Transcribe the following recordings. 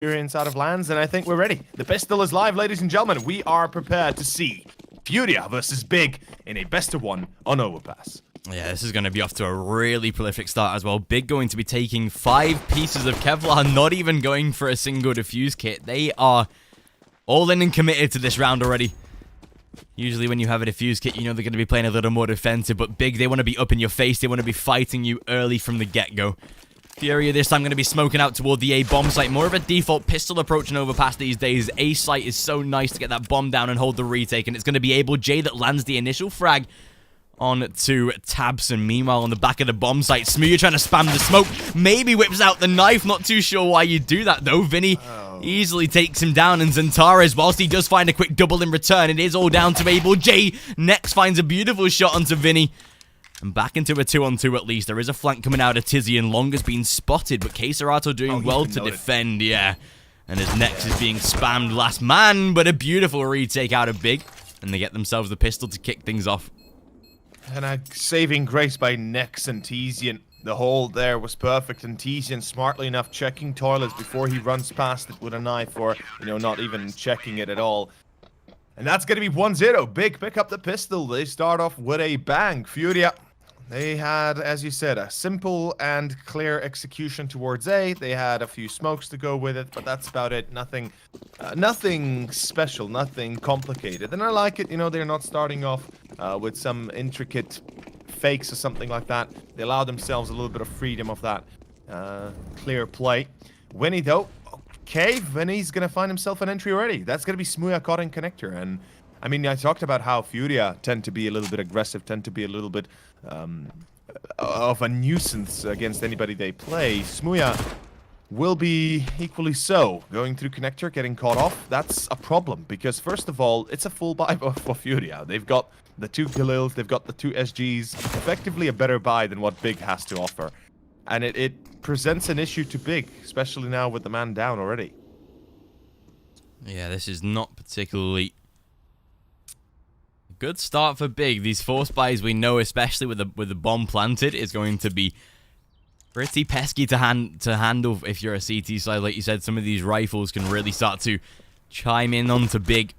experience out of lands, and I think we're ready. The pistol is live, ladies and gentlemen. We are prepared to see FURIA versus Big in a best-of-1 on Overpass. Yeah, this is going to be off to a really prolific start as well. Big going to be taking 5 pieces of Kevlar, not even going for a single defuse kit. They are all in and committed to this round already. Usually when you have a defuse kit, you know they're going to be playing a little more defensive, but Big, they want to be up in your face. They want to be fighting you early from the get-go. FURIA this time going to be smoking out toward the A bomb site. More of a default pistol approach in Overpass these days. A site is so nice to get that bomb down and hold the retake, and it's going to be AbleJ that lands the initial frag on to Tabson. Meanwhile, on the back of the bomb site, Smooya trying to spam the smoke. Maybe whips out the knife. Not too sure why you do that, though. Vinny easily takes him down, and XANTARES, whilst he does find a quick double in return, it is all down to AbleJ. Next finds a beautiful shot onto Vinny. And back into a 2-on-2 at least. There is a flank coming out of Tizzy, and Long has been spotted, but Csgo doing well to defend, yeah. And his Nex is being spammed last man, but a beautiful retake out of Big. And they get themselves the pistol to kick things off. And a saving grace by Nex and Tizian. The hold there was perfect, and Tizian smartly enough checking toilets before he runs past it with a knife, or, you know, not even checking it at all. And that's going to be 1-0. Big pick up the pistol. They start off with a bang. FURIA, they had, as you said, a simple and clear execution towards A. They had a few smokes to go with it, but that's about it. Nothing special, nothing complicated. And I like it, you know, they're not starting off with some intricate fakes or something like that. They allow themselves a little bit of freedom of that clear play. Winnie, though, okay, Vinny's going to find himself an entry already. That's going to be Smooya caught in connector. And, I mean, I talked about how FURIA tend to be a little bit aggressive, tend to be a little bit of a nuisance against anybody they play. Smooya will be equally so. Going through connector, getting caught off, that's a problem. Because, first of all, it's a full buy for FURIA. They've got the 2 Galils, they've got the 2 SGs. Effectively a better buy than what Big has to offer. And it presents an issue to Big, especially now with the man down already. Yeah, this is not particularly a good start for Big. These force buys, we know, especially with the bomb planted, is going to be pretty pesky to handle if you're a CT side. Like you said, some of these rifles can really start to chime in onto Big.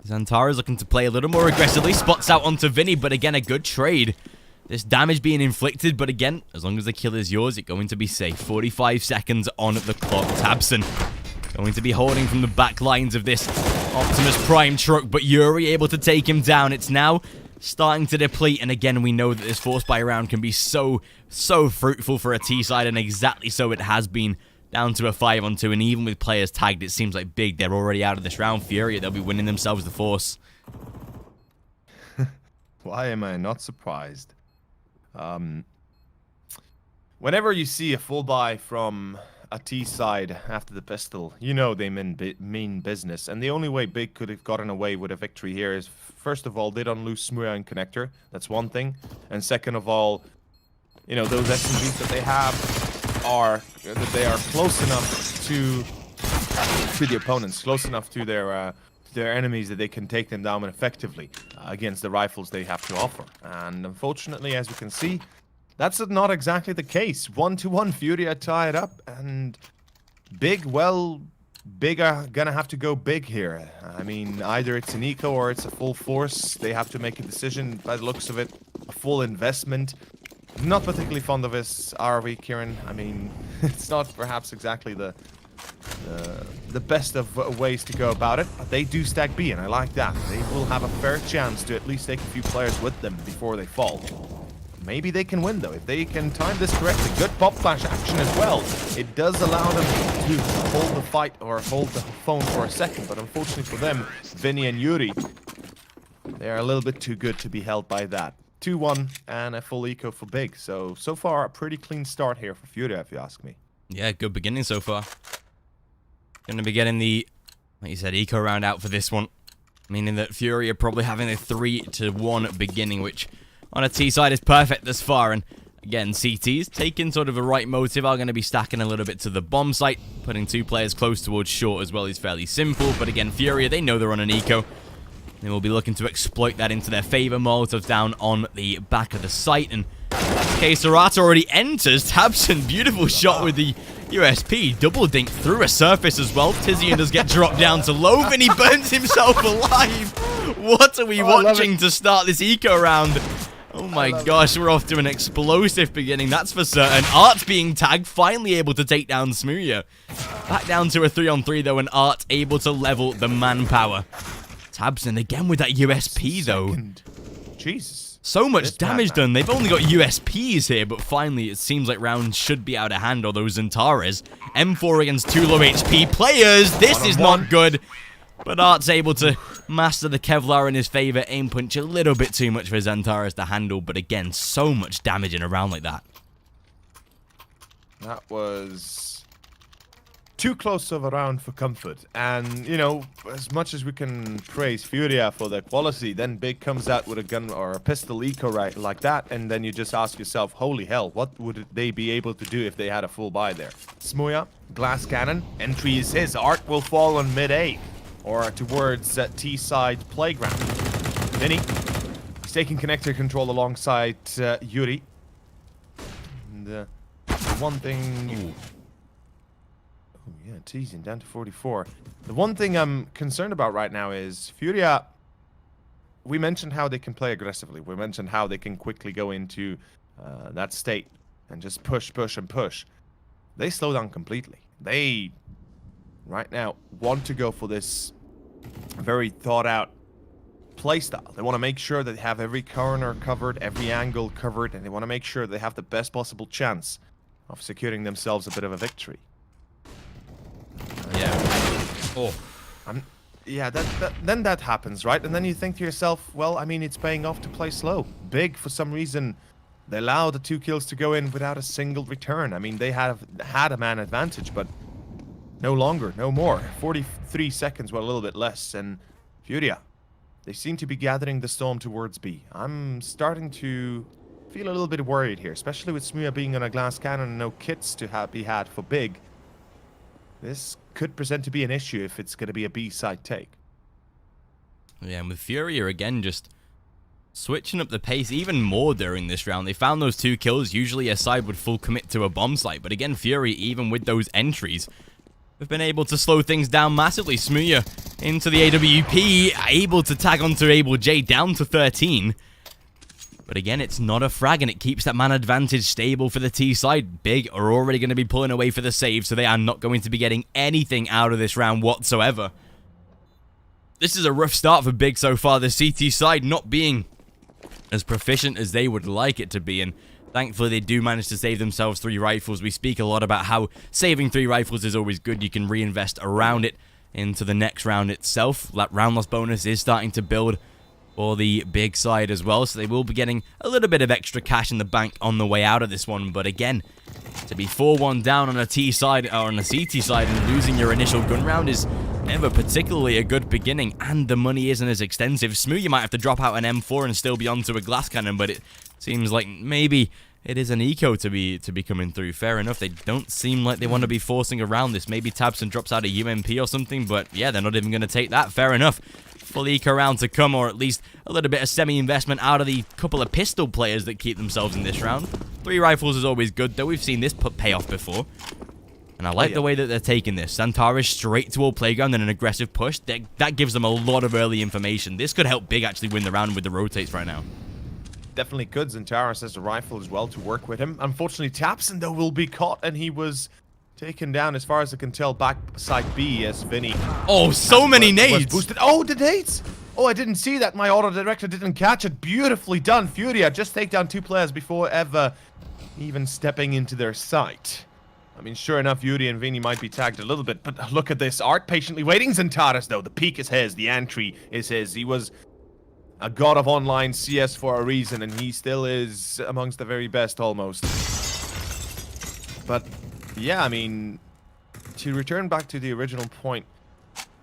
XANTARES looking to play a little more aggressively, spots out onto Vinny, but again, a good trade. This damage being inflicted, but again, as long as the kill is yours, it's going to be safe. 45 seconds on the clock. Tabson going to be holding from the back lines of this Optimus Prime truck, but Yuri able to take him down. It's now starting to deplete, and again, we know that this force buy round can be so fruitful for a T-side, and exactly so it has been. Down to a 5-on-2, and even with players tagged, it seems like Big, they're already out of this round. FURIA, they'll be winning themselves the force. Why am I not surprised? Whenever you see a full buy from a T side after the pistol, you know they mean business. And the only way Big could have gotten away with a victory here is, first of all, they don't lose Smooya and connector. That's one thing. And second of all, you know, those SMGs that they have are that they are close enough to the opponents, close enough to their enemies that they can take them down effectively against the rifles they have to offer. And unfortunately, as we can see, that's not exactly the case. 1-1, FURIA tied up, and Big, well, Big are gonna have to go big here. I mean, either it's an eco or it's a full force. They have to make a decision. By the looks of it, a full investment. Not particularly fond of this, are we, Kieran? I mean, it's not perhaps exactly the best of ways to go about it, but they do stack B, and I like that. They will have a fair chance to at least take a few players with them before they fall. Maybe they can win, though, if they can time this correctly. Good pop flash action as well. It does allow them to hold the fight or hold the phone for a second, but unfortunately for them, Vinny and Yuri, they're a little bit too good to be held by that. 2-1 and a full eco for Big. So far, a pretty clean start here for FURIA, if you ask me. Yeah, good beginning so far. Going to be getting the, like you said, eco round out for this one. Meaning that FURIA probably having a 3-1 beginning, which on a T side is perfect thus far. And again, CTs taking sort of a right motive are going to be stacking a little bit to the bomb site. Putting 2 players close towards short as well is fairly simple. But again, FURIA, they know they're on an eco. They will be looking to exploit that into their favor. Molotovs down on the back of the site, and Csgo already enters. Tabson, beautiful shot with the USP double dink through a surface as well. Tizian does get dropped down to low, and he burns himself alive. What are we watching to start this eco round? Oh my gosh, we're off to an explosive beginning, that's for certain. Art being tagged, finally able to take down Smooya. Back down to a 3-on-3 though, and Art able to level the manpower. Tabson again with that USP though. Jesus. So much damage done. They've only got USPs here, but finally it seems like rounds should be out of hand, although XANTARES. M4 against 2 low HP players. This is not good. But Art's able to master the Kevlar in his favor. Aim punch a little bit too much for XANTARES to handle, but again, so much damage in a round like that. That was too close of a round for comfort. And, you know, as much as we can praise FURIA for their quality, then Big comes out with a gun or a pistol eco right like that, and then you just ask yourself, holy hell, what would they be able to do if they had a full buy there? Smooya, glass cannon, entry is his. Art will fall on mid-A. Or towards T-side playground. Vinny, he's taking connector control alongside Yuri. And the one thing... Oh yeah, teasing down to 44. The one thing I'm concerned about right now is FURIA. We mentioned how they can play aggressively. We mentioned how they can quickly go into that state and just push, push, and push. They slow down completely. They, right now, want to go for this very thought-out playstyle. They want to make sure that they have every corner covered, every angle covered, and they want to make sure they have the best possible chance of securing themselves a bit of a victory. Yeah. Oh. Yeah, then that happens, right? And then you think to yourself, well, I mean, it's paying off to play slow. Big, for some reason, they allow the 2 kills to go in without a single return. I mean, they have had a man advantage, but no longer, no more. 43 seconds, well, a little bit less. And FURIA, they seem to be gathering the storm towards B. I'm starting to feel a little bit worried here, especially with Smooya being on a glass cannon and no kits to be had for Big. This could present to be an issue if it's going to be a B-side take. Yeah, and with FURIA again, just switching up the pace even more during this round. They found those 2 kills. Usually a side would full commit to a bomb site, but again, FURIA, even with those entries, we've been able to slow things down massively. Smooya into the AWP, able to tag onto Able J, down to 13. But again, it's not a frag, and it keeps that man advantage stable for the T side. Big are already going to be pulling away for the save, so they are not going to be getting anything out of this round whatsoever. This is a rough start for Big so far. The CT side not being as proficient as they would like it to be, and thankfully, they do manage to save themselves 3 rifles. We speak a lot about how saving 3 rifles is always good. You can reinvest around it into the next round itself. That round loss bonus is starting to build for the Big side as well, so they will be getting a little bit of extra cash in the bank on the way out of this one. But again, to be 4-1 down on a T side or on a CT side and losing your initial gun round is never particularly a good beginning, and the money isn't as extensive. Smooya might have to drop out an M4 and still be onto a glass cannon, but it seems like maybe it is an eco to be coming through. Fair enough. They don't seem like they want to be forcing around this. Maybe Tabson drops out a UMP or something, but yeah, they're not even going to take that. Fair enough. Full eco round to come, or at least a little bit of semi-investment out of the couple of pistol players that keep themselves in this round. 3 rifles is always good, though. We've seen this pay off before. And I like the way that they're taking this. XANTARES straight to all playground and an aggressive push. That gives them a lot of early information. This could help Big actually win the round with the rotates right now. Definitely could. XANTARES has a rifle as well to work with him. Unfortunately, Tabson, though, will be caught, and he was taken down, as far as I can tell, back side B as Vinny. Oh, so many nades! Boosted. Oh, the nades! Oh, I didn't see that. My auto director didn't catch it. Beautifully done. FURIA just take down 2 players before ever even stepping into their sight. I mean, sure enough, Yuri and Vinny might be tagged a little bit, but look at this. Art patiently waiting. XANTARES, though. The peak is his. The entry is his. He was a god of online CS for a reason, and he still is amongst the very best, almost. But yeah, I mean, to return back to the original point,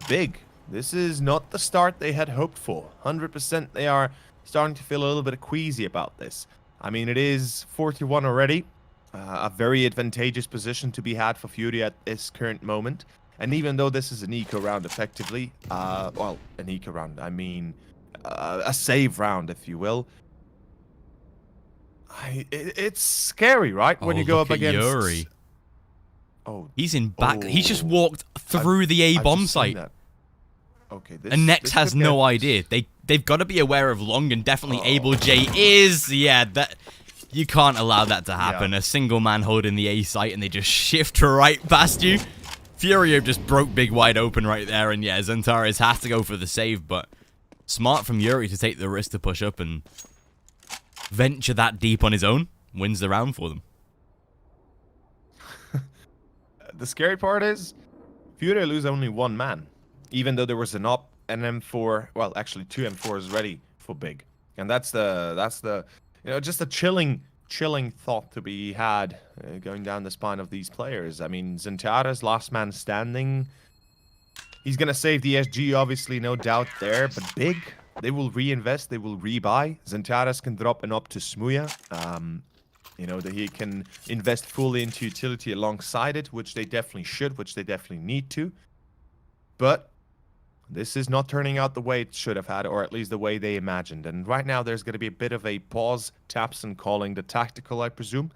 Big, this is not the start they had hoped for. 100% they are starting to feel a little bit queasy about this. I mean, it is 41 already. A very advantageous position to be had for FURIA at this current moment. And even though this is an eco round, effectively, well, an eco round, I mean, a save round, if you will. It's scary, right? When you go up against Yuri. Oh. He's in back. Oh. He's just walked through the A bomb site. Okay. And Nex has no idea. They've got to be aware of Long, and definitely Able J is. Yeah, that you can't allow that to happen. Yeah. A single man holding the A site, and they just shift right past you. FURIA just broke big wide open right there, and yeah, XANTARES has to go for the save, but smart from Yuri to take the risk to push up and venture that deep on his own. Wins the round for them. The scary part is, FURIA lose only one man, even though there was an op, an M4, well, actually 2 M4s ready for big, and that's the, you know, just a chilling thought to be had going down the spine of these players. I mean, XANTARES, last man standing. He's gonna save the SG, obviously, no doubt there, but big, they will reinvest, they will rebuy. XANTARES can drop an op to Smooya. You know, that he can invest fully into utility alongside it, which they definitely should, which they definitely need to. But this is not turning out the way it should have had, or at least the way they imagined. And right now, there's going to be a bit of a pause. Tapson calling the tactical, I presume.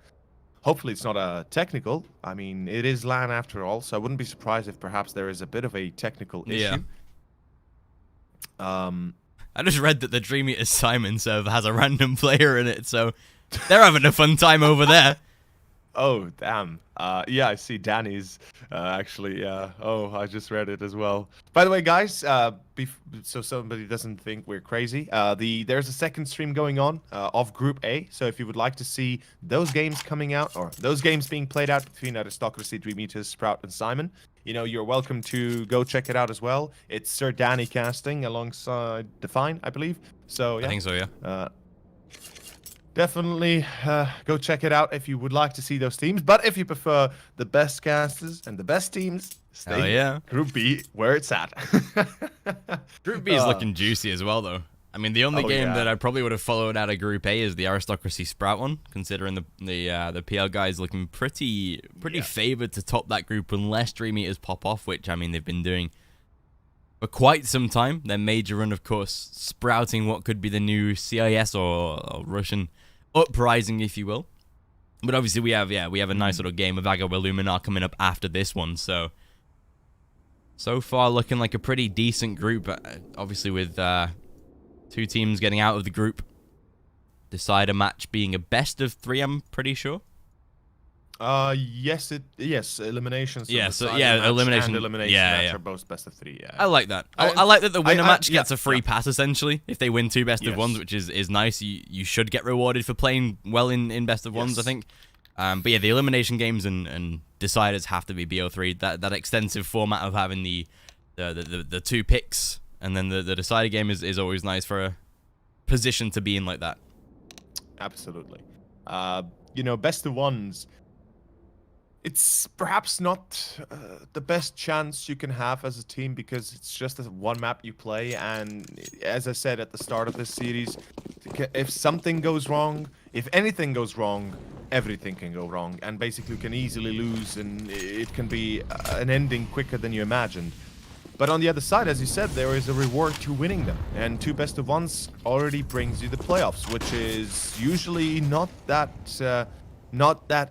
Hopefully, it's not a technical. I mean, it is LAN after all, so I wouldn't be surprised if perhaps there is a bit of a technical issue. I just read that the Dream Eater Simon server has a random player in it, so they're having a fun time over there. Oh, damn. Yeah, I see Danny's actually. Oh, I just read it as well. By the way, guys, so somebody doesn't think we're crazy, there's a second stream going on of Group A. So if you would like to see those games coming out, or those games being played out between Aristocracy, Dream Eaters, Sprout, and Simon, you know, you're welcome to go check it out as well. It's Sir Danny casting alongside Define, I believe. So yeah. I think so, yeah. Definitely go check it out if you would like to see those teams. But if you prefer the best casters and the best teams, stay Group B where it's at. Group B is looking juicy as well, though. I mean, the only game that I probably would have followed out of Group A is the Aristocracy Sprout one, considering the PL guys looking pretty favored to top that group unless Dream Eaters pop off, which, I mean, they've been doing for quite some time. Their major run, of course, sprouting what could be the new CIS or Russian uprising, if you will. But obviously we have a nice little game of Ago Luminar coming up after this one, so far looking like a pretty decent group, obviously with 2 teams getting out of the group. Decider match being a best of 3, I'm pretty sure. Yes, eliminations. Yeah, so yeah, elimination match are both best of 3. Yeah, I like that. I like that the winner match gets a free pass essentially if they win 2 best of 1s, which is nice. You should get rewarded for playing well in best of 1s, I think. But yeah, the elimination games and deciders have to be BO3. That extensive format of having the 2 picks and then the decider game is always nice for a position to be in like that. Absolutely. You know, best of 1s. It's perhaps not the best chance you can have as a team because it's just one map you play, and as I said at the start of this series, if something goes wrong, if anything goes wrong, everything can go wrong, and basically you can easily lose, and it can be an ending quicker than you imagined. But on the other side, as you said, there is a reward to winning them, and 2 best of 1s already brings you the playoffs, which is usually not that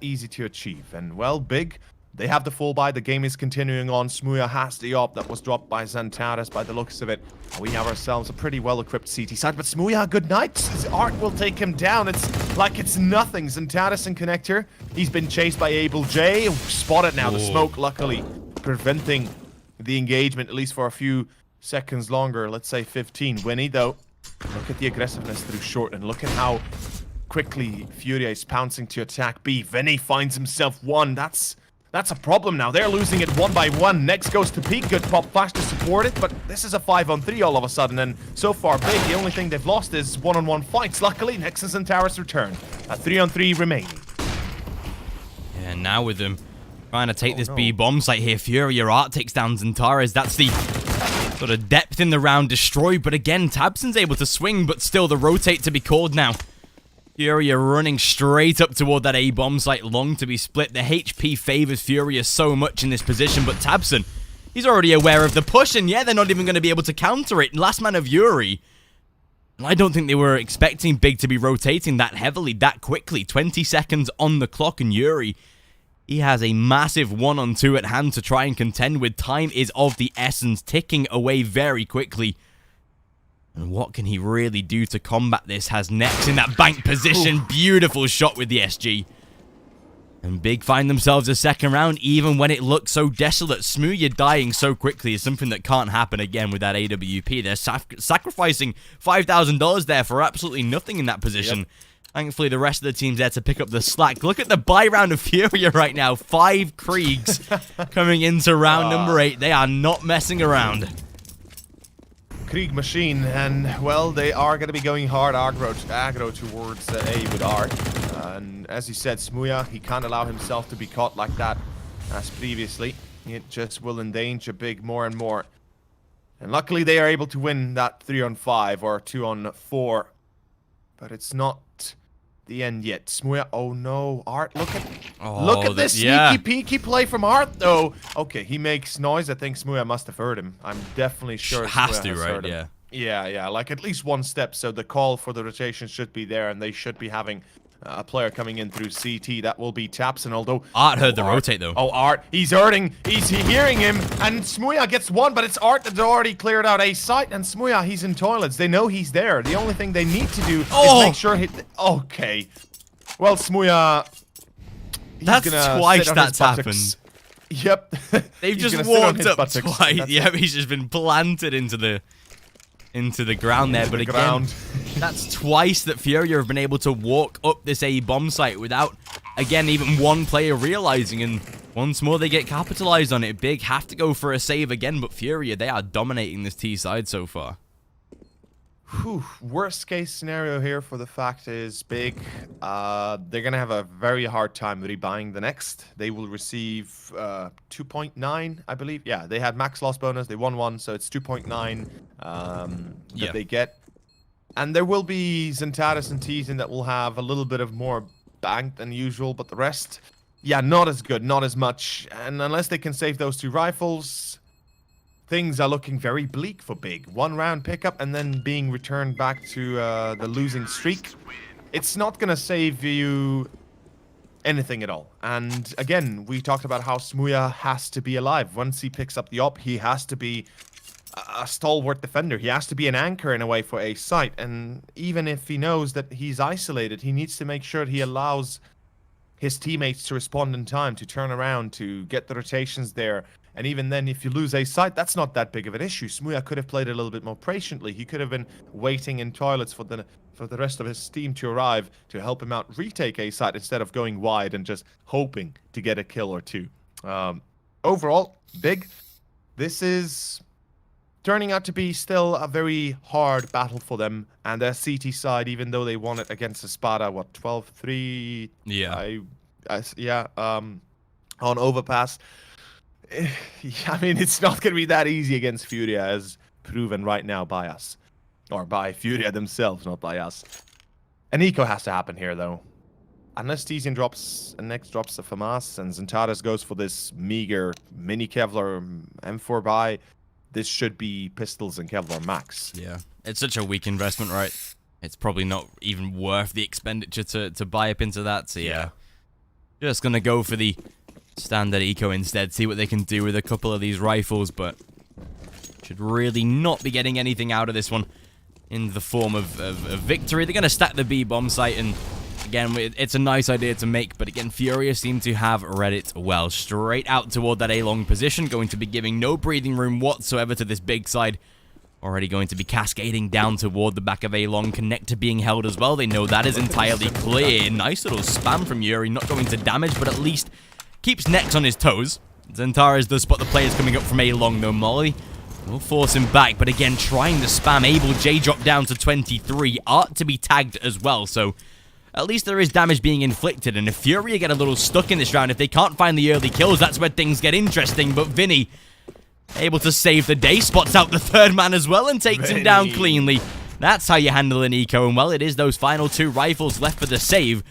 easy to achieve. And well, big, they have the full buy. The game is continuing on. Smooya has the op that was dropped by XANTARES by the looks of it. We have ourselves a pretty well-equipped CT side, but Smooya, good night. His art will take him down. It's like it's nothing. XANTARES in connector. He's been chased by Able J. Spotted now. The smoke, luckily, preventing the engagement, at least for a few seconds longer. Let's say 15. Winnie, though, look at the aggressiveness through short, and look at how quickly FURIA is pouncing to attack B. Vinny finds himself 1. That's a problem now. They're losing it 1 by 1. Next goes to Peak. Good pop flash to support it, but this is a 5-on-3 all of a sudden, and so far big, the only thing they've lost is 1-on-1 fights. Luckily, Nex and XANTARES return. A 3-on-3 remaining. Yeah, now with them trying to take this B bomb site here, FURIA art takes down XANTARES. That's the sort of depth in the round destroyed, but again, Tabson's able to swing, but still the rotate to be called now. FURIA running straight up toward that A bomb site, long to be split. The HP favors FURIA so much in this position, but Tabson, he's already aware of the push, and yeah, they're not even going to be able to counter it. Last man of Yuri. And I don't think they were expecting Big to be rotating that heavily, that quickly. 20 seconds on the clock, and Yuri, He has a massive 1-on-2 at hand to try and contend with. Time is of the essence, ticking away very quickly. And what can he really do to combat this? Has Nex in that bank position. Beautiful shot with the SG. And Big find themselves a second round, even when it looks so desolate. Smooya dying so quickly is something that can't happen again with that AWP. They're sacrificing $5,000 there for absolutely nothing in that position. Yep. Thankfully, the rest of the team's there to pick up the slack. Look at the buy round of Furia right now. 5 Kriegs coming into round number 8. They are not messing around. Krieg machine, and, well, they are going to be going hard aggro towards A with Art. And as you said, Smooya, he can't allow himself to be caught like that as previously. It just will endanger Big more and more. And luckily, they are able to win that 3-on-5 or 2-on-4. But it's not the end yet. Smooya, oh no, Art, look at this sneaky peeky play from Art though. Okay, he makes noise. I think Smooya must have heard him. I'm definitely sure has to, right? Yeah, like at least one step. So the call for the rotation should be there, and they should be having a player coming in through CT. That will be Tapson, although Art heard the rotate though. Oh, Art, he's hurting. He's hearing him, and Smooya gets one, but it's Art that's already cleared out a site, and Smooya, he's in toilets. They know he's there. The only thing they need to do is make sure he... Okay. Well, Smooya... That's twice that's happened. Yep. They've just walked up twice. Yep, he's just been planted into the ground there, but again, that's twice that Furia have been able to walk up this A bomb site without, again, even one player realizing, and once more they get capitalized on it. Big have to go for a save again, but Furia, they are dominating this T side so far. Whew. Worst case scenario here for the fact is Big, they're going to have a very hard time rebuying the next. They will receive 2.9, I believe. Yeah, they had max loss bonus. They won 1, so it's 2.9 that they get. And there will be XANTARES and Teasin that will have a little bit of more bank than usual, but the rest, yeah, not as good, not as much. And unless they can save those 2 rifles... Things are looking very bleak for Big. 1 round pickup and then being returned back to the losing streak. It's not going to save you anything at all. And again, we talked about how Smooya has to be alive. Once he picks up the op, he has to be a stalwart defender. He has to be an anchor in a way for a site. And even if he knows that he's isolated, he needs to make sure he allows his teammates to respond in time, to turn around, to get the rotations there. And even then, if you lose a site, that's not that big of an issue. Smooya could have played a little bit more patiently. He could have been waiting in toilets for the rest of his team to arrive to help him out retake a site instead of going wide and just hoping to get a kill or 2. Overall, Big, this is turning out to be still a very hard battle for them. And their CT side, even though they won it against Espada, what, 12-3? Yeah. On Overpass. I mean, it's not going to be that easy against Furia, as proven right now by us. Or by Furia themselves, not by us. An eco has to happen here, though. Unless Teasin drops, and next drops a FAMAS, and XANTARES goes for this meager mini Kevlar M4 buy, this should be pistols and Kevlar max. Yeah, it's such a weak investment, right? It's probably not even worth the expenditure to buy up into that, so yeah. Just going to go for the standard eco instead, see what they can do with a couple of these rifles, but should really not be getting anything out of this one in the form of victory. They're going to stack the B bomb site, and again, it's a nice idea to make, but again, Furia seem to have read it well. Straight out toward that A-long position, going to be giving no breathing room whatsoever to this Big side. Already going to be cascading down toward the back of A-long, connector being held as well. They know that is entirely clear. Nice little spam from Yuri, not going to damage, but at least keeps Nex on his toes. XANTARES does spot the players coming up from A-long, though. Molly will force him back, but again, trying to spam. Able J drop down to 23. Art to be tagged as well, so at least there is damage being inflicted. And if Furia get a little stuck in this round, if they can't find the early kills, that's where things get interesting. But Vinny, able to save the day, spots out the 3rd man as well and takes him down cleanly. That's how you handle an eco, and well, it is those final 2 rifles left for the save.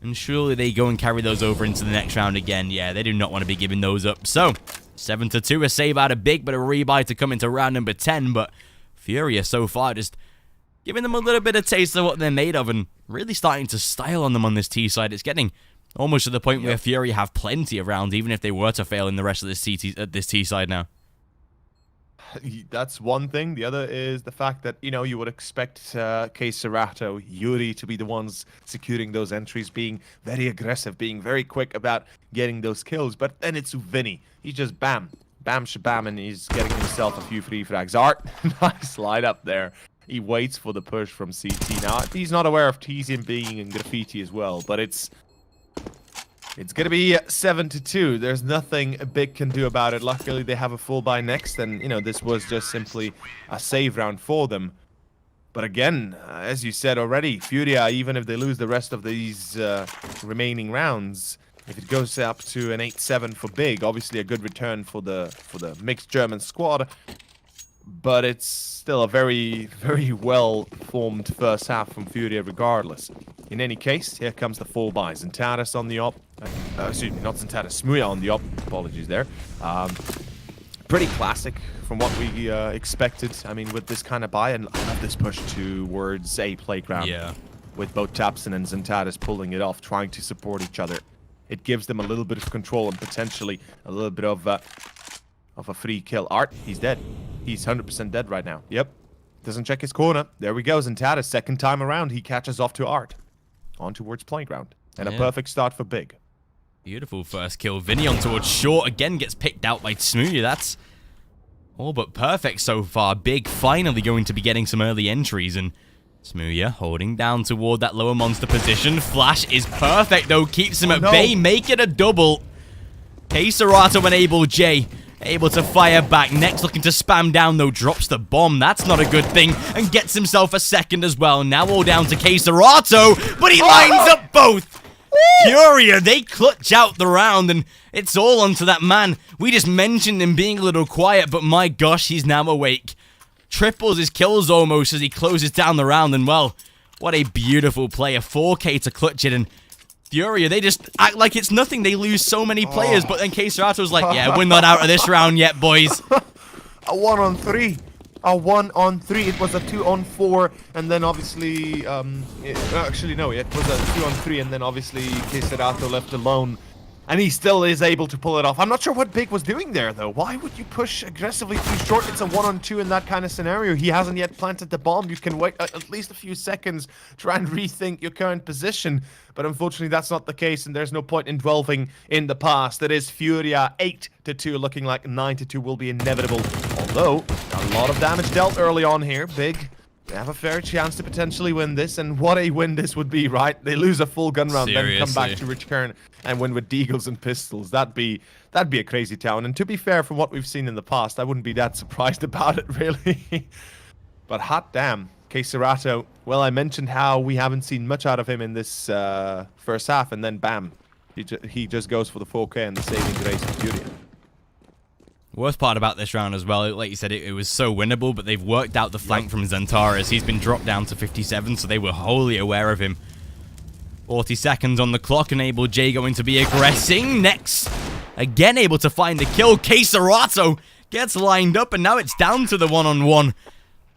And surely they go and carry those over into the next round again. Yeah, they do not want to be giving those up. So, 7-2, a save out of Big, but a rebuy to come into round number 10. But Furia so far just giving them a little bit of taste of what they're made of and really starting to style on them on this T side. It's getting Almost to the point where FURIA have plenty of rounds, even if they were to fail in the rest of this T side now. That's one thing. The other is the fact that, you would expect Csgo, Yuri to be the ones securing those entries, being very aggressive, being very quick about getting those kills. But then it's Vinny. He's just bam, shabam, and he's getting himself a few free frags. Art, nice slide up there. He waits for the push from CT. Now, he's not aware of Tzian being in graffiti as well, but it's going to be 7-2. There's nothing Big can do about it. Luckily, they have a full buy next, and, this was just simply a save round for them. But again, as you said already, FURIA, even if they lose the rest of these remaining rounds, if it goes up to an 8-7 for Big, obviously a good return for the mixed German squad. But it's still a very, very well-formed first half from FURIA regardless. In any case, here comes the full buys. XANTARES on the op. Excuse me, not XANTARES, SMUYA on the op. Apologies there. Pretty classic from what we expected. I mean, with this kind of buy, and I love this push towards A playground. Yeah. With both Tapson and XANTARES pulling it off, trying to support each other. It gives them a little bit of control and potentially a little bit of a free kill. Art, he's dead. He's 100% dead right now. Yep. Doesn't check his corner. There we go. XANTARES, second time around, he catches off to Art. On towards playground. And a perfect start for Big. Beautiful first kill. Vinny on towards short. Again gets picked out by SMUYA. That's all but perfect so far. Big finally going to be getting some early entries. And SMUYA holding down toward that lower monster position. Flash is perfect though. Keeps him at bay. Make it a double. Csgo and Able J able to fire back. Next looking to spam down though. Drops the bomb. That's not a good thing. And gets himself a second as well. Now all down to Csgo. But he lines up both. FURIA, they clutch out the round. And it's all onto that man. We just mentioned him being a little quiet. But my gosh, he's now awake. Triples his kills almost as he closes down the round. And well, what a beautiful play. A 4K to clutch it. And FURIA, they just act like it's nothing. They lose so many players, but then Csgo's like, yeah, we're not out of this round yet, boys. A 1-on-3. A 1-on-3. It was a 2-on-4, and then obviously, actually, no, it was a 2-on-3, and then obviously Csgo left alone. And he still is able to pull it off. I'm not sure what Big was doing there, though. Why would you push aggressively too short? It's a 1-on-2 in that kind of scenario. He hasn't yet planted the bomb. You can wait at least a few seconds, try and rethink your current position. But unfortunately, that's not the case, and there's no point in dwelling in the past. It is FURIA 8-2, looking like 9-2 will be inevitable. Although, a lot of damage dealt early on here. Big, they have a fair chance to potentially win this, and what a win this would be, right? They lose a full gun round, then come back to return and win with deagles and pistols. That'd be a crazy town. And to be fair, from what we've seen in the past, I wouldn't be that surprised about it, really. But hot damn, Csgo. Well, I mentioned how we haven't seen much out of him in this first half, and then bam, he just goes for the 4K and the saving grace of FURIA. Worst part about this round as well, like you said, it was so winnable, but they've worked out the flank from XANTARES. He's been dropped down to 57, so they were wholly aware of him. 40 seconds on the clock, and Able J going to be aggressing. Next, again able to find the kill. Csgo gets lined up, and now it's down to the 1-on-1.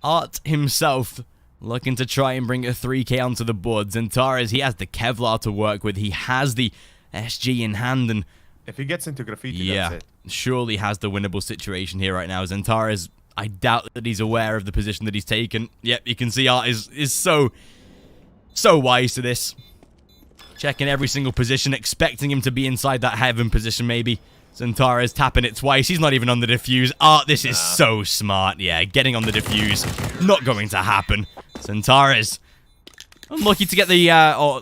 Art himself looking to try and bring a 3K onto the board. XANTARES, he has the Kevlar to work with. He has the SG in hand, and if he gets into graffiti, that's it. Surely has the winnable situation here right now. XANTARES, I doubt that he's aware of the position that he's taken. Yep, you can see Art is so wise to this. Checking every single position, expecting him to be inside that heaven position maybe. XANTARES tapping it twice. He's not even on the defuse. Art, this is so smart. Yeah, getting on the defuse. Not going to happen. XANTARES, unlucky to get the,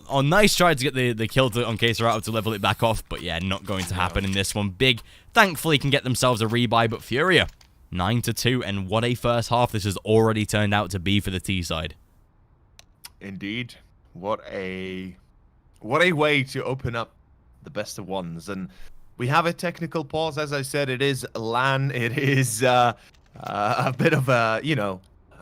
or nice try to get the kill on Csgo to level it back off, but yeah, not going to happen in this one. Big, thankfully, can get themselves a rebuy, but FURIA, 9-2, and what a first half this has already turned out to be for the T side. Indeed. What a way to open up the best of ones. And we have a technical pause, as I said, it is LAN, it is a bit of a,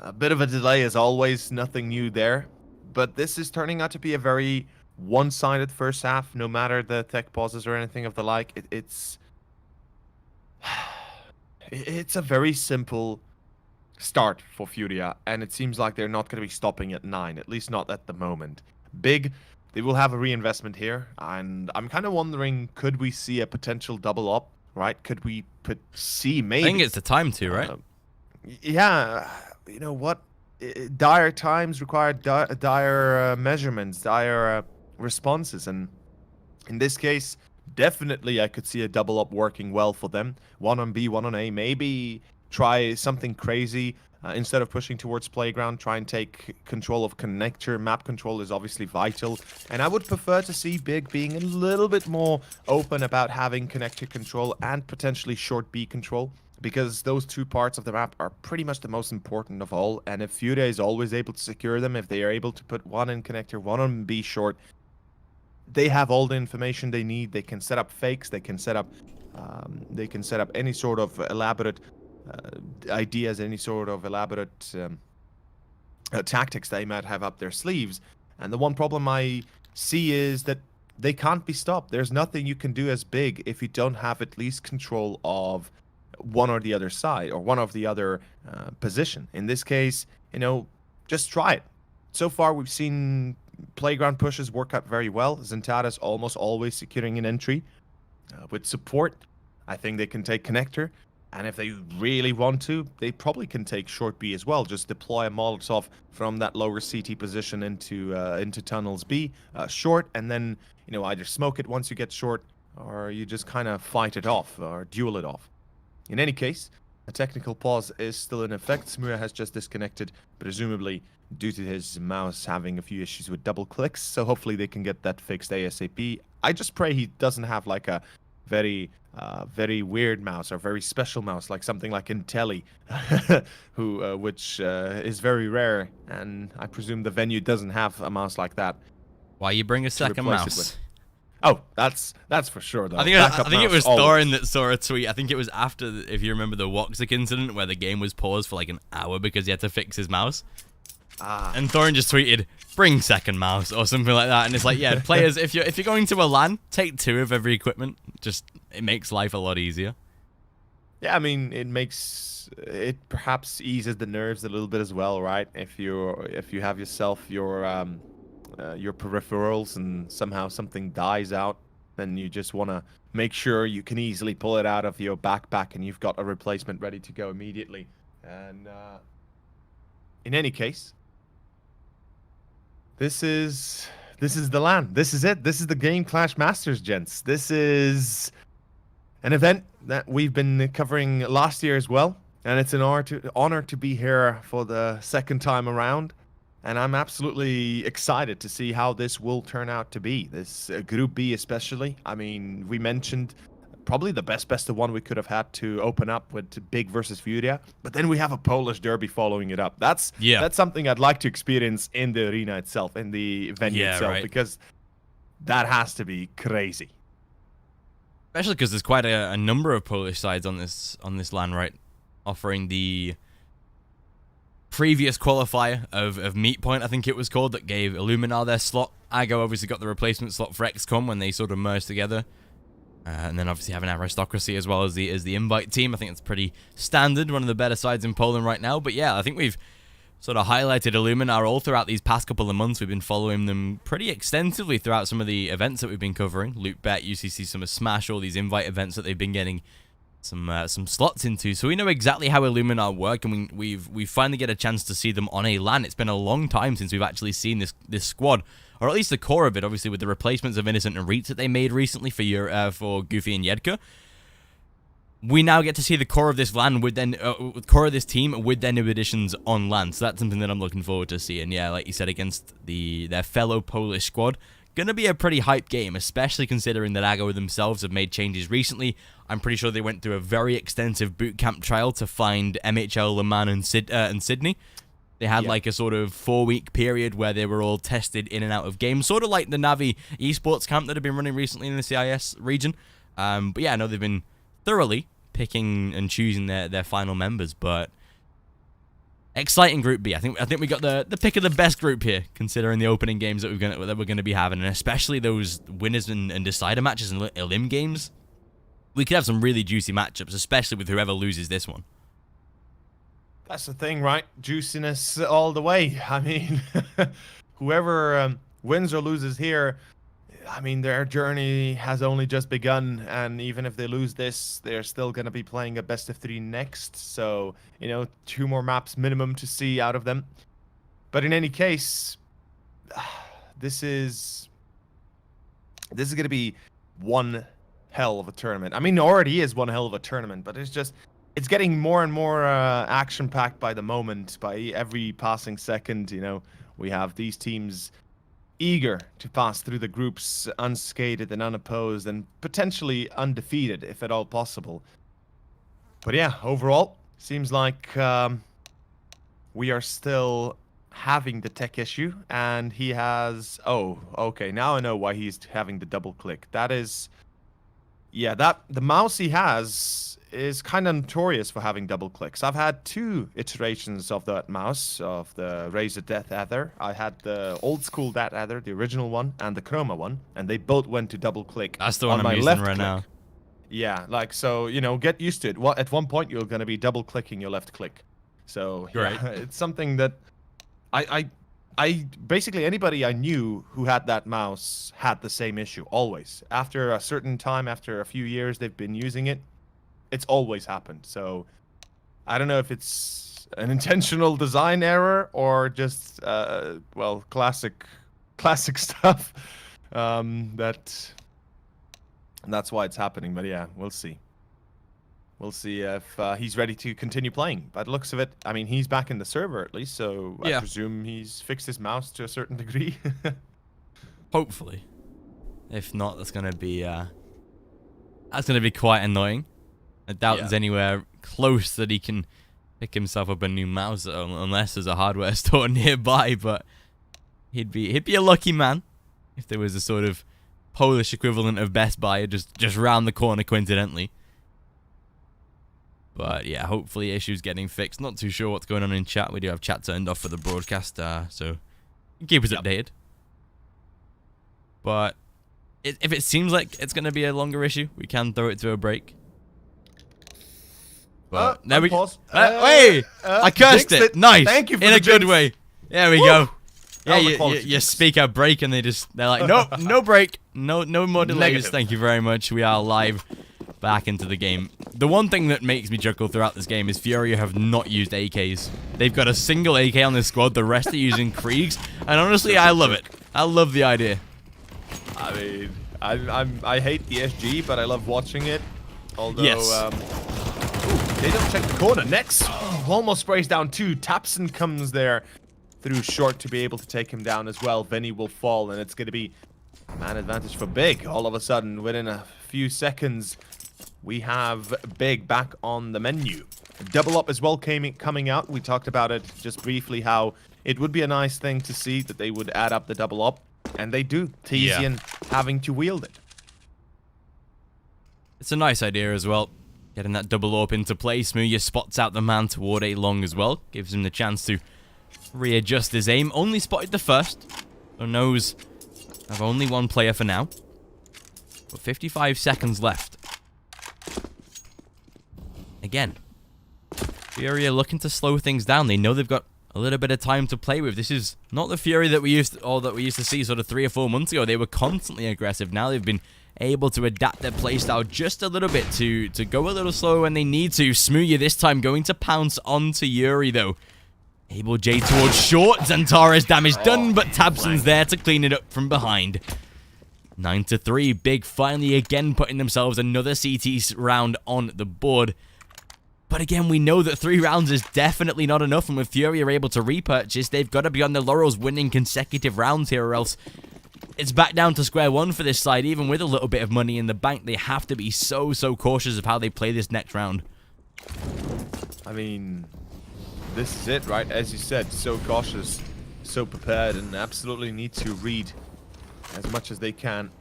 a bit of a delay as always, nothing new there. But this is turning out to be a very one-sided first half, no matter the tech pauses or anything of the like. It's a very simple start for FURIA, and it seems like they're not going to be stopping at 9, at least not at the moment. Big they will have a reinvestment here, and I'm kind of wondering, could we see a potential double up, right? Could we see maybe? I think it's the time to, right? Yeah, you know what? Dire times require dire measurements, dire responses, and in this case, definitely I could see a double up working well for them. One on B, one on A. Maybe try something crazy. Instead of pushing towards playground, try and take control of connector. Map control is obviously vital. And I would prefer to see Big being a little bit more open about having connector control and potentially short B control, because those two parts of the map are pretty much the most important of all. And if FURIA is always able to secure them, if they are able to put one in connector, one on B short, they have all the information they need. They can set up fakes. They can set up any sort of elaborate ideas, any sort of elaborate tactics they might have up their sleeves. And the one problem I see is that they can't be stopped. There's nothing you can do as Big if you don't have at least control of one or the other side, or one of the other position. In this case, you know, just try it. So far, we've seen playground pushes work out very well. XANTARES almost always securing an entry. With support, I think they can take connector. And if they really want to, they probably can take short B as well. Just deploy a Molotov from that lower CT position into tunnels B short, and then, you know, either smoke it once you get short, or you just kind of fight it off or duel it off. In any case, a technical pause is still in effect. Smura has just disconnected, presumably due to his mouse having a few issues with double clicks. So hopefully they can get that fixed ASAP. I just pray he doesn't have like a very weird mouse or very special mouse, like something like Intelli, which is very rare, and I presume the venue doesn't have a mouse like that. Why you bring a second mouse? Oh, that's for sure though. I think it was Thorin that saw a tweet. I think it was after, if you remember, the Woxic incident where the game was paused for like an hour because he had to fix his mouse. And Thorin just tweeted, "Bring second mouse" or something like that. And it's like, yeah, players, if you're going to a LAN, take 2 of every equipment. Just, it makes life a lot easier. Yeah, I mean, it perhaps eases the nerves a little bit as well, right? If you have yourself your peripherals and somehow something dies out, then you just want to make sure you can easily pull it out of your backpack and you've got a replacement ready to go immediately. And in any case, this is the LAN. This is it. This is the Game Clash Masters, gents. This is an event that we've been covering last year as well, and it's an honor to be here for the second time around. And I'm absolutely excited to see how this will turn out to be. This Group B especially. I mean, we mentioned probably the best of one we could have had to open up with Big versus FURIA. But then we have a Polish derby following it up. That's something I'd like to experience in the arena itself, in the venue itself, right? Because that has to be crazy. Especially because there's quite a number of Polish sides on this LAN, right? Offering the previous qualifier of Meat Point, I think it was called, that gave Illuminar their slot. Csgo obviously got the replacement slot for XCOM when they sort of merged together. And then obviously having Aristocracy as well as the invite team. I think it's pretty standard, one of the better sides in Poland right now. But yeah, I think we've sort of highlighted Illuminar all throughout these past couple of months. We've been following them pretty extensively throughout some of the events that we've been covering. Loot Bet, UCC Summer Smash, all these invite events that they've been getting some slots into. So we know exactly how Illuminar work, and we finally get a chance to see them on a LAN. It's been a long time since we've actually seen this squad, or at least the core of it, obviously with the replacements of Innocent and Reets that they made recently for Goofy and Yedka. We now get to see the core of this LAN with core of this team with their new additions on LAN. So that's something that I'm looking forward to seeing. Yeah, like you said, against their fellow Polish squad. Gonna be a pretty hype game, especially considering that Csgo themselves have made changes recently. I'm pretty sure they went through a very extensive bootcamp trial to find MHL, Le Mans, and Sydney. They had like a sort of 4-week period where they were all tested in and out of games, sort of like the Navi esports camp that have been running recently in the CIS region. But yeah, I know they've been thoroughly picking and choosing their final members, but exciting Group B. I think we got the pick of the best group here, considering the opening games that we're gonna be having, and especially those winners and decider matches and elim games. We could have some really juicy matchups, especially with whoever loses this one. That's the thing, right? Juiciness all the way. I mean, whoever wins or loses here, I mean, their journey has only just begun, and even if they lose this, they're still going to be playing a best of 3 next. So, you know, 2 more maps minimum to see out of them. But in any case, this is going to be one hell of a tournament. I mean, it already is one hell of a tournament, but it's getting more and more action-packed by the moment, by every passing second. You know, we have these teams eager to pass through the groups unscathed and unopposed and potentially undefeated, if at all possible. But yeah, overall, seems like we are still having the tech issue, and he has... Oh, okay, now I know why he's having the double click. That is... Yeah, the mouse he has is kind of notorious for having double clicks. I've had 2 iterations of that mouse, of the Razer Death Adder. I had the old school Death Adder, the original one, and the Chroma one, and they both went to double click. That's the one on I'm my using left right click. now. Yeah, like, so, you know, get used to it. Well, at one point, you're going to be double clicking your left click. So, yeah, it's something that I basically anybody I knew who had that mouse had the same issue, always. After a certain time, after a few years they've been using it, it's always happened. So I don't know if it's an intentional design error or just well, classic stuff. That's why it's happening. But yeah, we'll see. We'll see if he's ready to continue playing. By the looks of it, I mean, he's back in the server at least, so yeah. I presume he's fixed his mouse to a certain degree. Hopefully. If not, that's gonna be quite annoying. I doubt there's anywhere close that he can pick himself up a new mouse unless there's a hardware store nearby, but he'd be a lucky man if there was a sort of Polish equivalent of Best Buy just round the corner coincidentally. But yeah, hopefully issues getting fixed. Not too sure what's going on in chat. We do have chat turned off for the broadcast, so keep us updated. But if it seems like it's going to be a longer issue, we can throw it to a break. But there we go. Hey, I cursed it. Nice. Thank you for in the a good jinx. way. There we go. Yeah, you jinx. speak a break and they're like, nope, no break, no more delays. Negative. Thank you very much. We are live. Back into the game. The one thing that makes me chuckle throughout this game is FURIA have not used AKs. They've got a single AK on this squad, the rest are using Kriegs, and honestly, I love it. I love the idea. I mean, I hate the SG, but I love watching it. Although, yes. They don't check the corner. Next, almost sprays down 2. Tapson comes there through short to be able to take him down as well. Vinny will fall, and it's going to be man advantage for Big. All of a sudden, within a few seconds, we have Big back on the menu. Double up as well coming out. We talked about it just briefly, how it would be a nice thing to see that they would add up the double up. And they do. Tizian having to wield it. It's a nice idea as well. Getting that double up into play. Smooya spots out the man toward A long as well. Gives him the chance to readjust his aim. Only spotted the first. So knows I've only one player for now. But 55 seconds left. Again, FURIA looking to slow things down. They know they've got a little bit of time to play with. This is not the FURIA that we used to see sort of 3 or 4 months ago. They were constantly aggressive. Now they've been able to adapt their playstyle just a little bit to go a little slower when they need to. Smooya this time going to pounce onto Yuri though. Able J towards short. XANTARES damage done, but Tabson's there to clean it up from behind. 9-3. Big finally again putting themselves another CT round on the board. But again, we know that 3 rounds is definitely not enough, and with FURIA able to repurchase, they've got to be on their laurels winning consecutive rounds here, or else it's back down to square one for this side. Even with a little bit of money in the bank, they have to be so cautious of how they play this next round. I mean, this is it, right? As you said, so cautious, so prepared, and absolutely need to read as much as they can,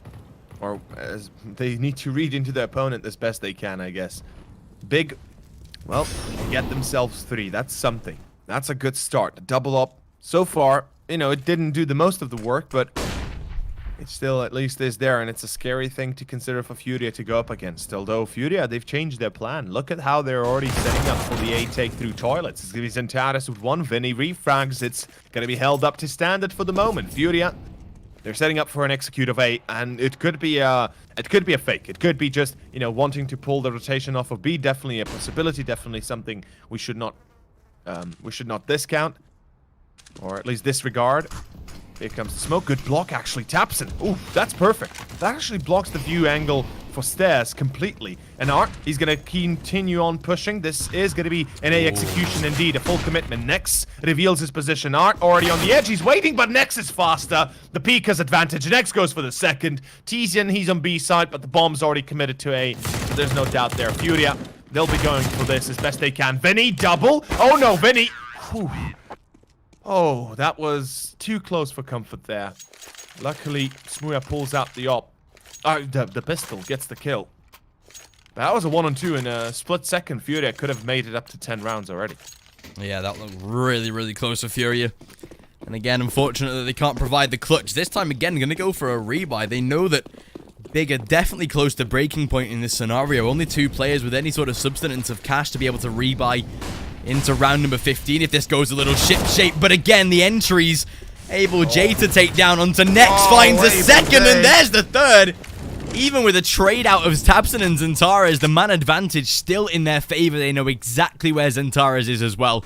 or as they need to read into their opponent as best they can, I guess. Big, well, get themselves 3. That's something. That's a good start. Double up. So far, you know, it didn't do the most of the work, but it still at least is there, and it's a scary thing to consider for FURIA to go up against. Although FURIA, they've changed their plan. Look at how they're already setting up for the A take through toilets. It's going to be XANTARES with 1. Vinny refrags. It's going to be held up to standard for the moment. FURIA They're setting up for an execute of A, and it could be a fake. It could be just, you know, wanting to pull the rotation off of B. Definitely a possibility. Definitely something we should not discount, or at least disregard. Here comes the smoke. Good block, actually. Tapson. Ooh, that's perfect. That actually blocks the view angle for Stairs completely. And Art, he's going to continue on pushing. This is going to be an A execution indeed. A full commitment. Nex reveals his position. Art already on the edge. He's waiting, but Nex is faster. The peak has advantage. Nex goes for the second. Tizian, he's on B side, but the bomb's already committed to A. So there's no doubt there. Furia, they'll be going for this as best they can. Vinny, double. Oh no, Vinny. Whew. Oh, that was too close for comfort there. Luckily, Smuya pulls out the op. The pistol gets the kill. That was a 1-on-2 in a split second. Furia could have made it up to 10 rounds already. Yeah, that looked really, really close for Furia. And again, unfortunately, they can't provide the clutch. This time, again, going to go for a rebuy. They know that Big are definitely close to breaking point in this scenario. Only 2 players with any sort of substance of cash to be able to rebuy into round number 15 if this goes a little ship-shape. But again, the entries able J to take down onto Nex, finds a second, and there's the third. Even with a trade out of Tapson and XANTARES, the man advantage still in their favor. They know exactly where XANTARES is as well.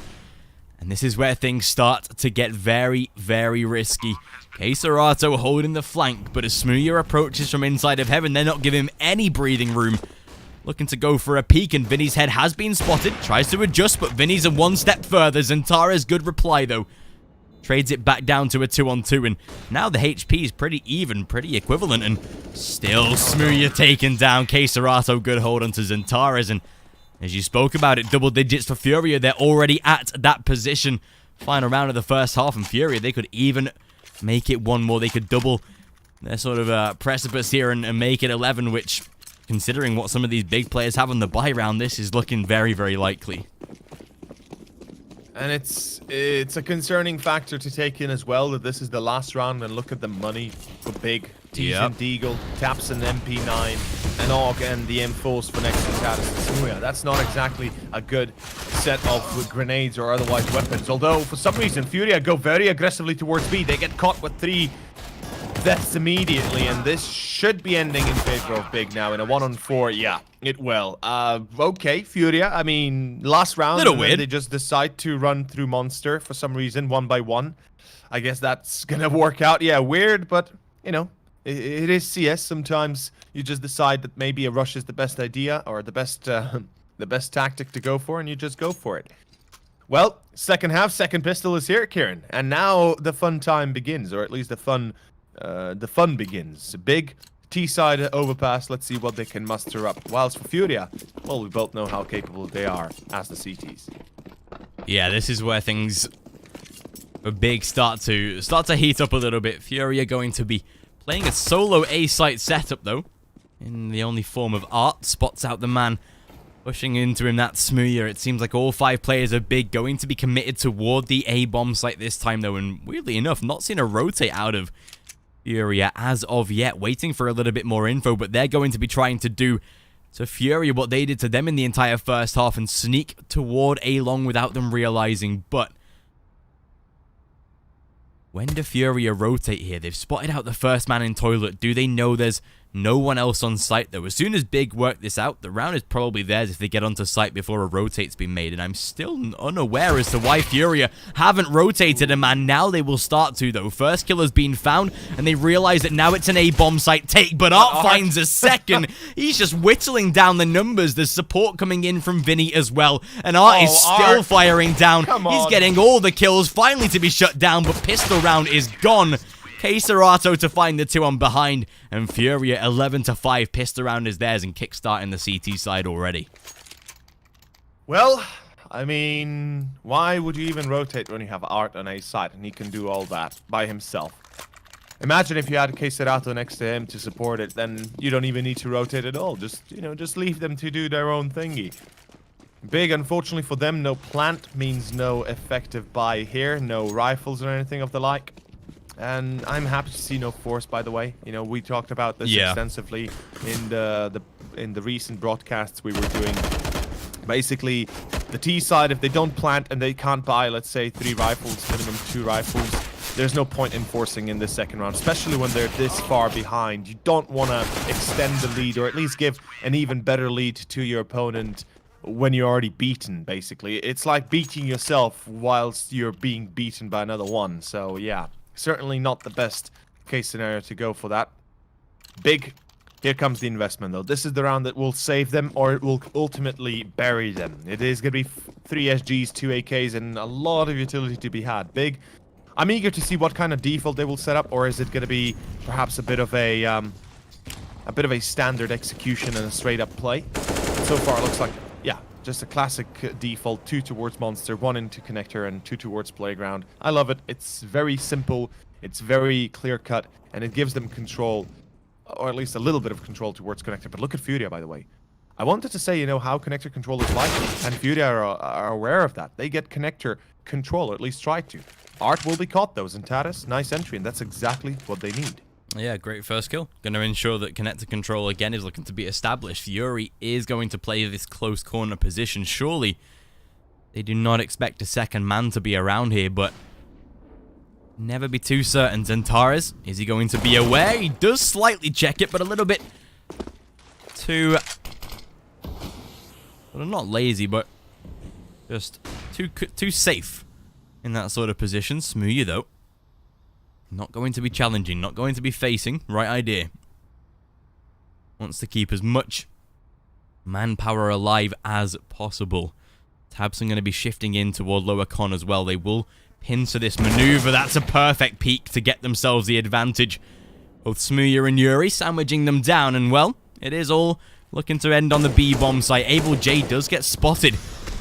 And this is where things start to get very, very risky. Csgo holding the flank, but as Smuya approaches from inside of heaven, they're not giving him any breathing room. Looking to go for a peek, and Vinny's head has been spotted. Tries to adjust, but Vinny's a 1 step further. XANTARES, good reply though. Trades it back down to a 2-on-2, and now the HP is pretty even, pretty equivalent, and still Smuya taken down. Csgo, good hold onto XANTARES, and as you spoke about it, double digits for Furia. They're already at that position. Final round of the first half, and Furia, they could even make it 1 more. They could double their sort of precipice here and make it 11, which, considering what some of these big players have on the buy round, this is looking very, very likely. And it's a concerning factor to take in as well, that this is the last round, and look at the money for Big. Tizian, Deagle, Tapson, MP9, and Og, and the M4s for next to Smuya. That's not exactly a good set of grenades or otherwise weapons. Although, for some reason, Furia go very aggressively towards B. They get caught with 3 deaths immediately, and this should be ending in favor of Big now in a 1-on-4. Yeah, it will. Okay, Furia. I mean, last round, they just decide to run through Monster for some reason, 1 by 1. I guess that's gonna work out. Yeah, weird, but, you know, it is CS. Sometimes you just decide that maybe a rush is the best idea, or the best tactic to go for, and you just go for it. Well, second half, second pistol is here, Kieran, and now the fun time begins, or at least the fun begins. Big T-side overpass. Let's see what they can muster up. Whilst for Furia, well, we both know how capable they are as the CTs. Yeah, this is where things for Big start to heat up a little bit. Furia going to be playing a solo A-site setup though, in the only form of Art. Spots out the man pushing into him. That Smuya. It seems like all 5 players are Big going to be committed toward the A-bomb site this time though, and weirdly enough, not seeing a rotate out of Furia as of yet, waiting for a little bit more info, but they're going to be trying to do to Furia what they did to them in the entire first half and sneak toward A-long without them realizing. But when do Furia rotate here? They've spotted out the first man in toilet. Do they know there's no one else on site though? As soon as Big work this out, the round is probably theirs if they get onto site before a rotate's been made. And I'm still unaware as to why Furia haven't rotated a man. Now they will start to though. First kill has been found, and they realize that now it's an A-bomb site take, but Art finds a second. He's just whittling down the numbers. There's support coming in from Vinny as well, and Art is still firing down. He's getting all the kills, finally to be shut down, but pistol round is gone. Csgo to find the 2 on behind, and Furia 11-5. Pistol round is theirs and kickstarting the CT side already. Well, I mean, why would you even rotate when you have Art on A side and he can do all that by himself? Imagine if you had Csgo next to him to support it, then you don't even need to rotate at all. Just, you know, just leave them to do their own thingy. Big, unfortunately for them, no plant means no effective buy here, no rifles or anything of the like. And I'm happy to see no force, by the way. You know, we talked about this extensively in the recent broadcasts we were doing. Basically, the T side, if they don't plant and they can't buy, let's say, 3 rifles, minimum 2 rifles, there's no point in forcing in the second round, especially when they're this far behind. You don't want to extend the lead, or at least give an even better lead to your opponent when you're already beaten, basically. It's like beating yourself whilst you're being beaten by another one. So yeah, certainly not the best case scenario to go for that. Big. Here comes the investment, though. This is the round that will save them, or it will ultimately bury them. It is going to be 3 SGs, 2 AKs, and a lot of utility to be had. Big. I'm eager to see what kind of default they will set up, or is it going to be perhaps a bit of a standard execution and a straight-up play? So far, it looks like, yeah, just a classic default. 2 towards monster, 1 into connector, and 2 towards playground. I love it. It's very simple. It's very clear-cut, and it gives them control. Or at least a little bit of control towards connector. But look at FURIA, by the way. I wanted to say, you know, how connector control is like, and FURIA are aware of that. They get connector control, or at least try to. Art will be caught, though. XANTARES, nice entry, and that's exactly what they need. Yeah, great first kill. Going to ensure that connector control, again, is looking to be established. Fury is going to play this close corner position. Surely, they do not expect a second man to be around here, but never be too certain. XANTARES, is he going to be aware? He does slightly check it, but a little bit too... well, not lazy, but just too safe in that sort of position. Smooya, though, not going to be challenging, not going to be facing. Right idea. Wants to keep as much manpower alive as possible. tabseN going to be shifting in toward lower con as well. They will pincer this maneuver. That's a perfect peek to get themselves the advantage. Both Smooya and Yuri sandwiching them down, and well, it is all looking to end on the B-bomb site. AbleJ does get spotted,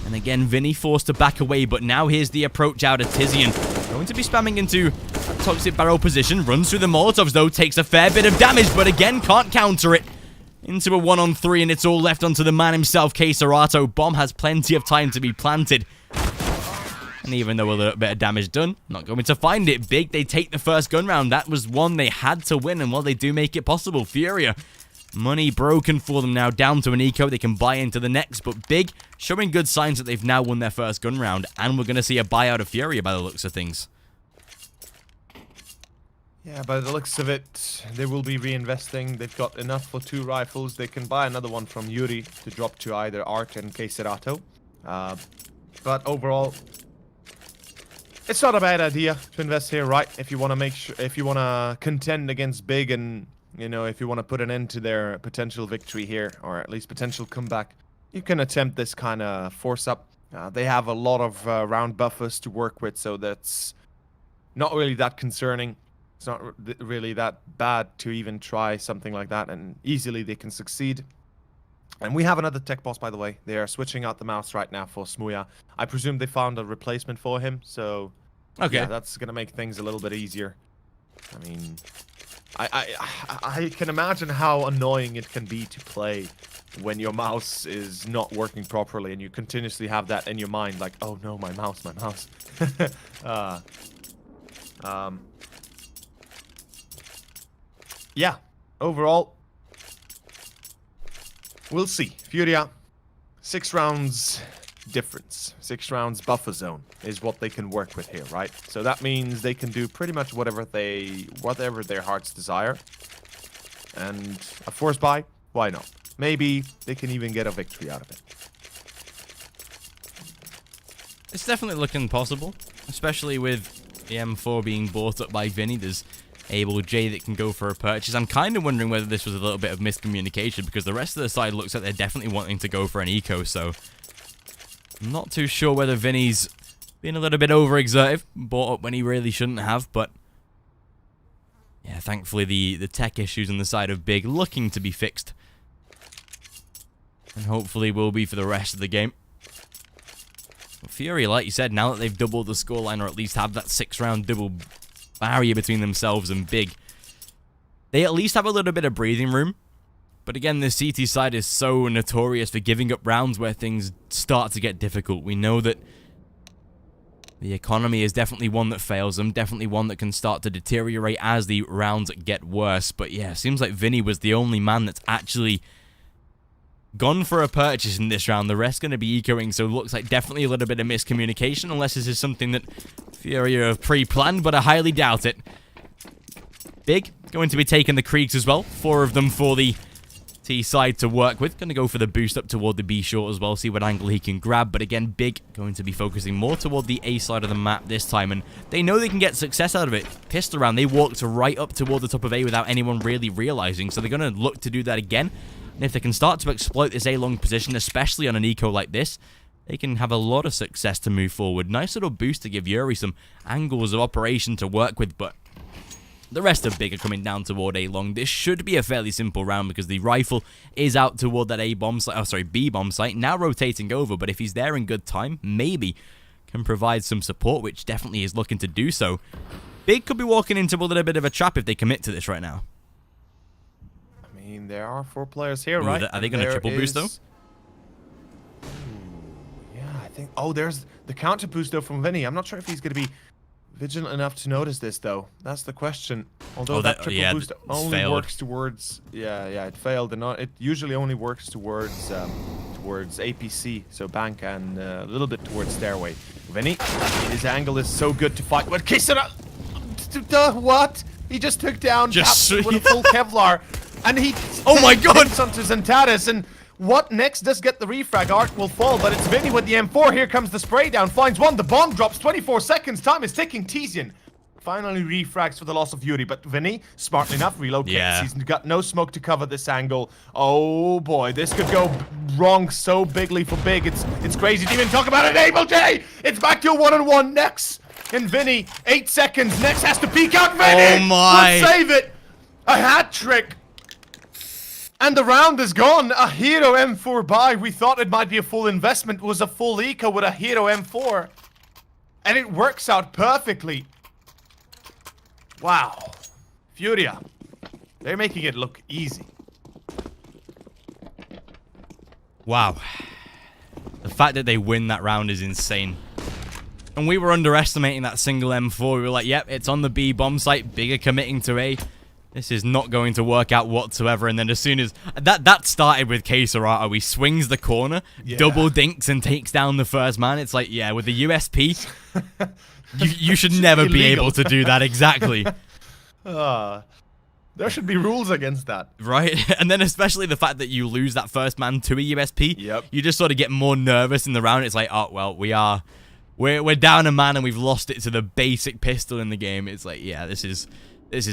and again, Vinny forced to back away, but now here's the approach out of Tizian. Going to be spamming into a toxic barrel position, runs through the Molotovs though, takes a fair bit of damage, but again, can't counter it. Into a 1-on-3, and it's all left onto the man himself, Csgo. Bomb has plenty of time to be planted. And even though a little bit of damage done, not going to find it. Big, they take the first gun round. That was one they had to win, and well, they do make it possible. FURIA, money broken for them now, down to an eco. They can buy into the next, but Big showing good signs that they've now won their first gun round, and we're going to see a buyout of FURIA by the looks of things. Yeah, by the looks of it, they will be reinvesting. They've got enough for 2 rifles. They can buy another one from Yuri to drop to either Art and Csgo. But overall, it's not a bad idea to invest here, right? If you want to make sure, if you want to contend against Big, and you know, if you want to put an end to their potential victory here, or at least potential comeback, you can attempt this kind of force up. They have a lot of round buffers to work with, so that's not really that concerning. It's not really that bad to even try something like that, and easily they can succeed. And we have another tech boss, by the way. They are switching out the mouse right now for Smooya. I presume they found a replacement for him, so okay, yeah, that's gonna make things a little bit easier. I mean, I can imagine how annoying it can be to play when your mouse is not working properly, and you continuously have that in your mind, like, oh no, my mouse, my mouse. Yeah, overall, we'll see. FURIA, 6 rounds difference. 6 rounds buffer zone is what they can work with here, right? So that means they can do pretty much whatever their hearts desire. And a force buy, why not? Maybe they can even get a victory out of it. It's definitely looking possible, especially with the M4 being bought up by Vinny. There's AbleJ that can go for a purchase. I'm kind of wondering whether this was a little bit of miscommunication, because the rest of the side looks like they're definitely wanting to go for an eco, so I'm not too sure whether Vinny's been a little bit overexertive, bought up when he really shouldn't have, but yeah, thankfully the tech issues on the side of Big looking to be fixed, and hopefully will be for the rest of the game. But FURIA, like you said, now that they've doubled the scoreline, or at least have that 6-round double barrier between themselves and Big, they at least have a little bit of breathing room. But again, the CT side is so notorious for giving up rounds where things start to get difficult. We know that the economy is definitely one that fails them, definitely one that can start to deteriorate as the rounds get worse. But yeah, it seems like Vinny was the only man that's actually gone for a purchase in this round. The rest going to be ecoing, so it looks like definitely a little bit of miscommunication, unless this is something that FURIA have pre-planned, but I highly doubt it. Big going to be taking the creeks as well. 4 of them for the T side to work with. Going to go for the boost up toward the B short as well. See what angle he can grab. But again, Big going to be focusing more toward the A side of the map this time. And they know they can get success out of it. Pissed around. They walked right up toward the top of A without anyone really realizing. So they're going to look to do that again. And if they can start to exploit this A long position, especially on an eco like this, they can have a lot of success to move forward. Nice little boost to give Yuri some angles of operation to work with. But the rest of Big are coming down toward A long. This should be a fairly simple round because the rifle is out toward that A bomb site. Oh, sorry, B bomb site. Now rotating over, but if he's there in good time, maybe can provide some support, which definitely is looking to do so. Big could be walking into a little bit of a trap if they commit to this right now. I mean, there are 4 players here, Ooh, right? Are they going to triple boost though? Ooh, yeah, I think. Oh, there's the counter boost though from Vinny. I'm not sure if he's going to be vigilant enough to notice this, though. That's the question. Although that triple boost only works towards... Yeah, it failed. And it usually only works towards APC, so bank, and a little bit towards stairway. Vinny, his angle is so good to fight with Kisera. What? He just took down with a full Kevlar. And he... Oh my god! Onto XANTARES, and what next does get the refrag? Art will fall, but it's Vinny with the M4. Here comes the spray down. Finds one. The bomb drops. 24 seconds. Time is ticking. Tizian finally refrags for the loss of Yuri, but Vinny, smartly enough, relocates. Yeah. He's got no smoke to cover this angle. Oh boy, this could go wrong so bigly for Big. It's crazy to even talk about it. Able J! It's back to a 1-on-1. Nex and Vinny. 8 seconds. Nex has to peek out. Vinny! Oh my! Let's save it! A hat trick! And the round is gone. A Hero M4 buy. We thought it might be a full investment. It was a full eco with a Hero M4. And it works out perfectly. Wow. FURIA. They're making it look easy. Wow. The fact that they win that round is insane. And we were underestimating that single M4. We were like, yep, it's on the B bomb site. Bigger committing to A. This is not going to work out whatsoever. And then as soon as... That started with Csgo. He swings the corner, double dinks, and takes down the first man. It's like, yeah, with the USP, you should never be able to do that. Exactly. There should be rules against that. Right? And then especially the fact that you lose that first man to a USP. Yep. You just sort of get more nervous in the round. It's like, oh, well, we're down a man and we've lost it to the basic pistol in the game. It's like, yeah, this is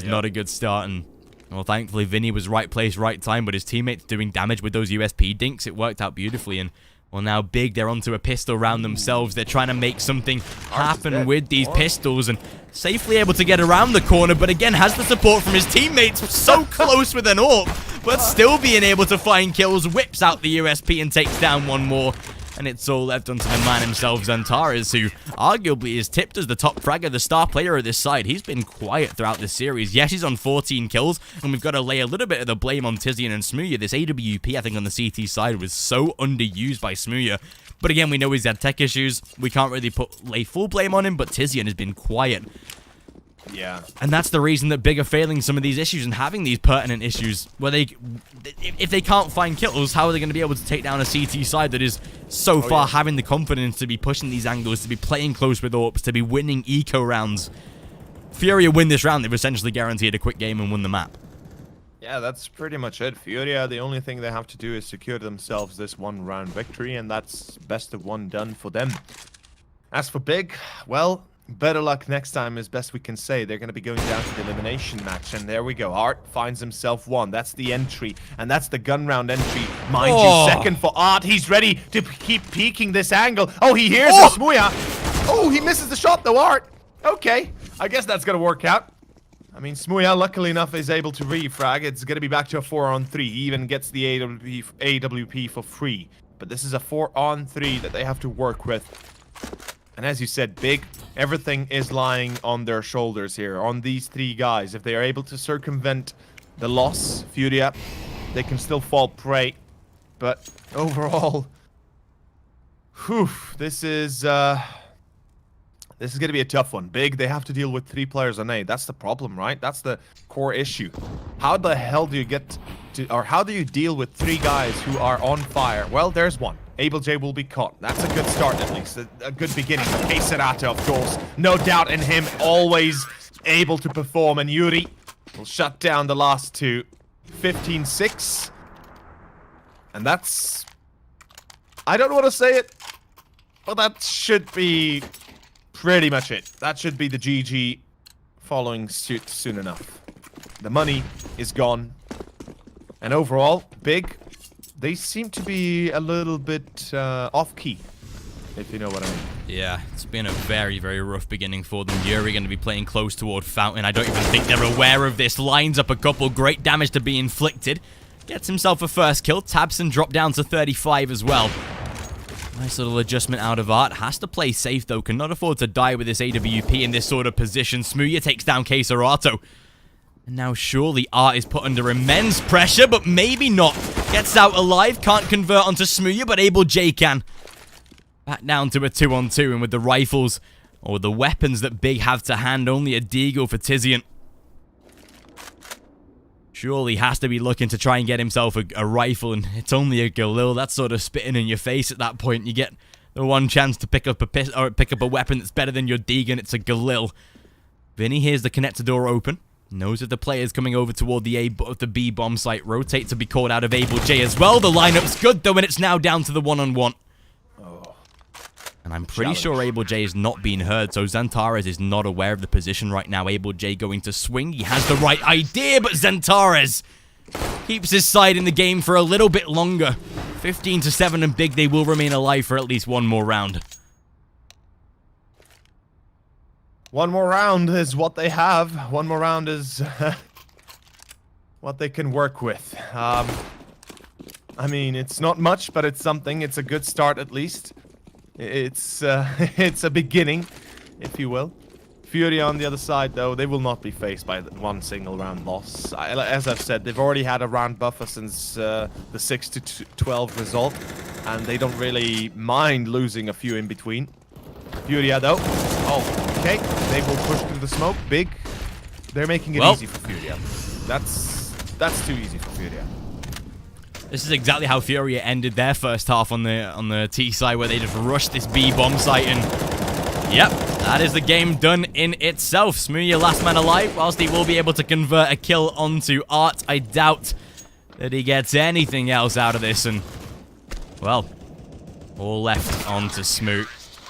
not a good start. And well, thankfully Vinny was right place, right time, but his teammates doing damage with those USP dinks. It worked out beautifully. And well, now Big, they're onto a pistol round themselves. They're trying to make something happen with these pistols and safely able to get around the corner, but again has the support from his teammates. So close with an AWP, but still being able to find kills. Whips out the USP and takes down one more. And it's all left onto the man himself, XANTARES, who arguably is tipped as the top fragger, the star player of this side. He's been quiet throughout this series. Yes, he's on 14 kills, and we've got to lay a little bit of the blame on Tizian and Smooya. This AWP, I think, on the CT side was so underused by Smooya. But again, we know he's had tech issues. We can't really lay full blame on him, but Tizian has been quiet. Yeah. And that's the reason that Big are failing some of these issues and having these pertinent issues where if they can't find kills, how are they going to be able to take down a CT side that is so far having the confidence to be pushing these angles, to be playing close with AWPs, to be winning eco rounds? FURIA win this round, they've essentially guaranteed a quick game and won the map. Yeah, that's pretty much it. FURIA, the only thing they have to do is secure themselves this one round victory, and that's best of one done for them. As for Big, well, better luck next time, as best we can say. They're going to be going down to the elimination match, and there we go. Art finds himself one. That's the entry, and that's the gun round entry. Mind you, second for Art. He's ready to keep peeking this angle. Oh, he hears the Smooya. Oh, he misses the shot, though, Art. Okay, I guess that's going to work out. I mean, Smooya, luckily enough, is able to refrag. It's going to be back to a 4-on-3. He even gets the AWP for free. But this is a 4-on-3 that they have to work with. And as you said, Big, everything is lying on their shoulders here, on these 3 guys. If they are able to circumvent the loss, FURIA, they can still fall prey. But overall, this is going to be a tough one. Big, they have to deal with 3 players on A. That's the problem, right? That's the core issue. How the hell do you get to, or how do you deal with 3 guys who are on fire? Well, there's one. AbleJ will be caught. That's a good start, at least. A good beginning. Csgo, of course. No doubt in him. Always able to perform. And Yuri will shut down the last two. 15-6. And that's... I don't want to say it, but that should be pretty much it. That should be the GG following suit soon enough. The money is gone. And overall, Big, they seem to be a little bit off-key, if you know what I mean. Yeah, it's been a very, very rough beginning for them. Yuri going to be playing close toward Fountain. I don't even think they're aware of this. Lines up a couple. Great damage to be inflicted. Gets himself a first kill. Tabson dropped down to 35 as well. Nice little adjustment out of Art. Has to play safe, though. Cannot afford to die with this AWP in this sort of position. Smooya takes down Csgo. And now surely Art is put under immense pressure, but maybe not. Gets out alive. Can't convert onto Smooya, but AbleJ can. Back down to a 2-on-2, and with the rifles, or the weapons that Big have to hand, only a deagle for Tizian. Surely has to be looking to try and get himself a rifle, and it's only a Galil. That's sort of spitting in your face at that point. You get the one chance to pick up a weapon that's better than your Deegan. It's a Galil. Vinny hears the connector door open. Knows that the player's coming over toward the B bomb site. Rotate to be called out of AbleJ as well. The lineup's good, though, and it's now down to the one-on-one. And I'm pretty sure AbleJ is not being heard, so XANTARES is not aware of the position right now. AbleJ going to swing. He has the right idea, but XANTARES keeps his side in the game for a little bit longer. 15-7, and Big, they will remain alive for at least one more round. One more round is what they have. One more round is what they can work with. I mean, it's not much, but it's something. It's a good start, at least. It's a beginning, if you will. FURIA on the other side, though, they will not be faced by one single round loss. As I've said, they've already had a round buffer since the 6-12 result, and they don't really mind losing a few in between. FURIA, though. Oh, okay. They will push through the smoke. Big. They're making it easy for FURIA. That's too easy for FURIA. This is exactly how FURIA ended their first half on the T side, where they just rushed this B bomb site, and yep, that is the game done in itself. Smooya last man alive, whilst he will be able to convert a kill onto Art. I doubt that he gets anything else out of this, and well, all left onto Smoot.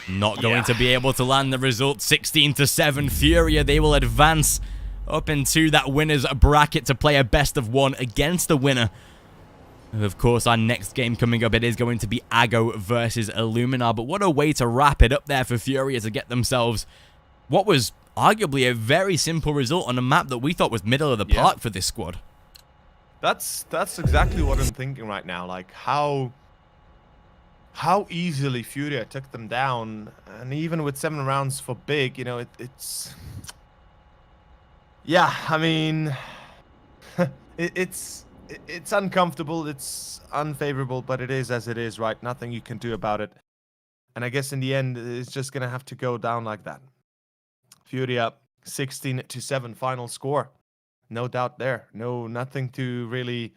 Not going to be able to land the result. 16-7, FURIA, they will advance up into that winner's bracket to play a best of one against the winner. Of course, our next game coming up, it is going to be Csgo versus Illuminar. But what a way to wrap it up there for FURIA to get themselves what was arguably a very simple result on a map that we thought was middle of the park for this squad. That's exactly what I'm thinking right now. Like how easily FURIA took them down, and even with 7 rounds for Big, you know, it's yeah. I mean, it's uncomfortable, it's unfavorable, but it is as it is, right? Nothing you can do about it. And I guess in the end, it's just going to have to go down like that. FURIA, 16-7 final score. No doubt there. Nothing to really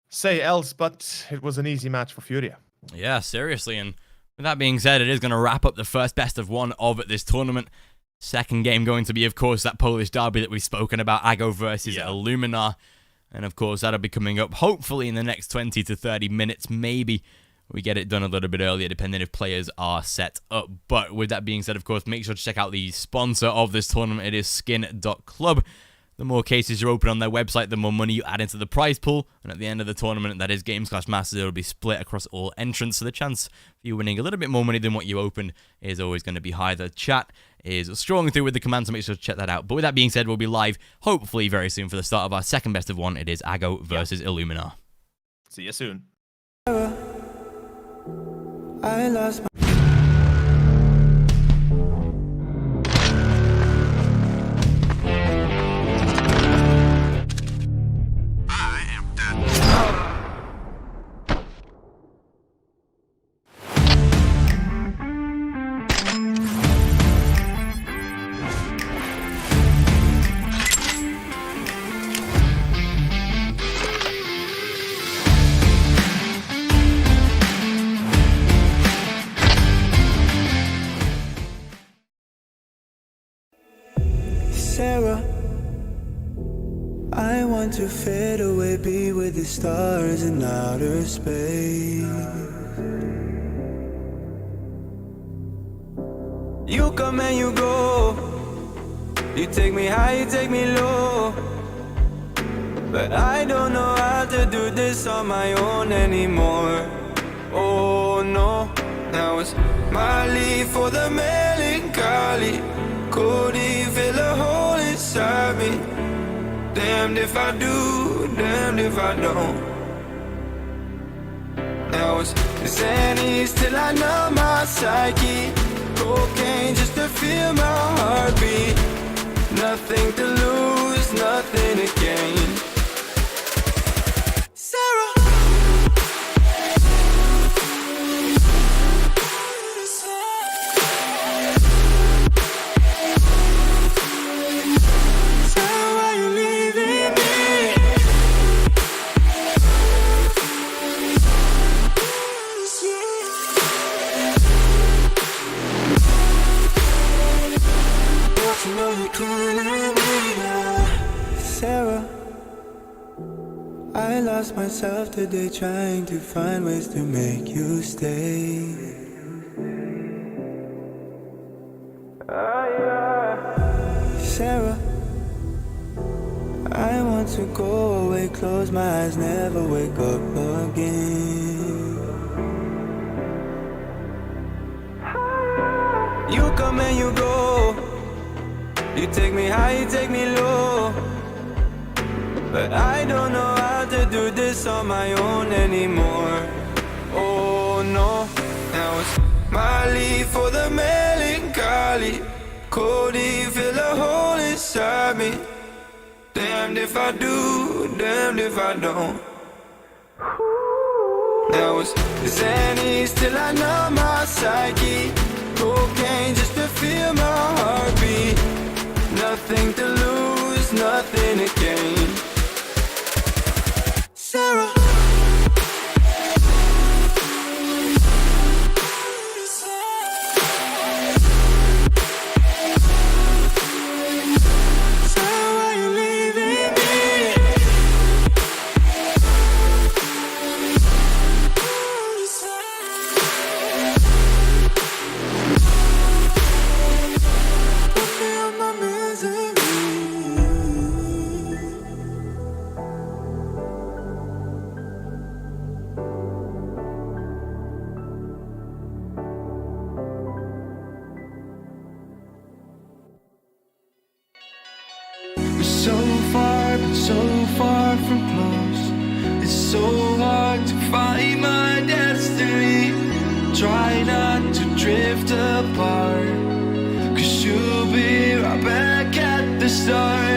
say else, but it was an easy match for FURIA. Yeah, seriously. And with that being said, it is going to wrap up the first best of one of this tournament. Second game going to be, of course, that Polish derby that we've spoken about, Csgo versus Illuminar. And of course, that'll be coming up hopefully in the next 20 to 30 minutes. Maybe we get it done a little bit earlier, depending if players are set up. But with that being said, of course, make sure to check out the sponsor of this tournament. It is skin.club. The more cases you open on their website, the more money you add into the prize pool. And at the end of the tournament, that is Games/Masters, it will be split across all entrants. So the chance for you winning a little bit more money than what you opened is always going to be high. The chat is strolling through with the command, so make sure to check that out. But with that being said, we'll be live hopefully very soon for the start of our second best of one. It is Csgo versus Illuminar. See you soon. I lost my Sarah, I want to fade away, be with the stars in outer space. You come and you go, you take me high, you take me low, but I don't know how to do this on my own anymore. Oh no, now it's my leave for the melancholy. Cody fill a hole inside me. Damned if I do, damned if I don't. Now it's Xannies till I numb my psyche. Cocaine just to feel my heartbeat. Nothing to lose, nothing to gain. Sarah, Sarah, why you leaving me? You know you couldn't leave me now. Sarah, I lost myself today trying to find ways to make you stay. Sarah, I want to go away, close my eyes, never wake up again. You come and you go, you take me high, you take me low, but I don't know how to do this on my own anymore. Oh no, now it's my leave for the melancholy. Cody fill a hole inside me. Damned if I do, damned if I don't. Now it's Xannies till I numb my psyche. Cocaine just to feel my heartbeat. Nothing to lose, nothing to gain. Sarah, Sarah, why you leaving me? Put me on my misery. We're so far, but so far from close. It's so hard to find my destiny. Try not to drift apart, 'cause you'll be right back at the start.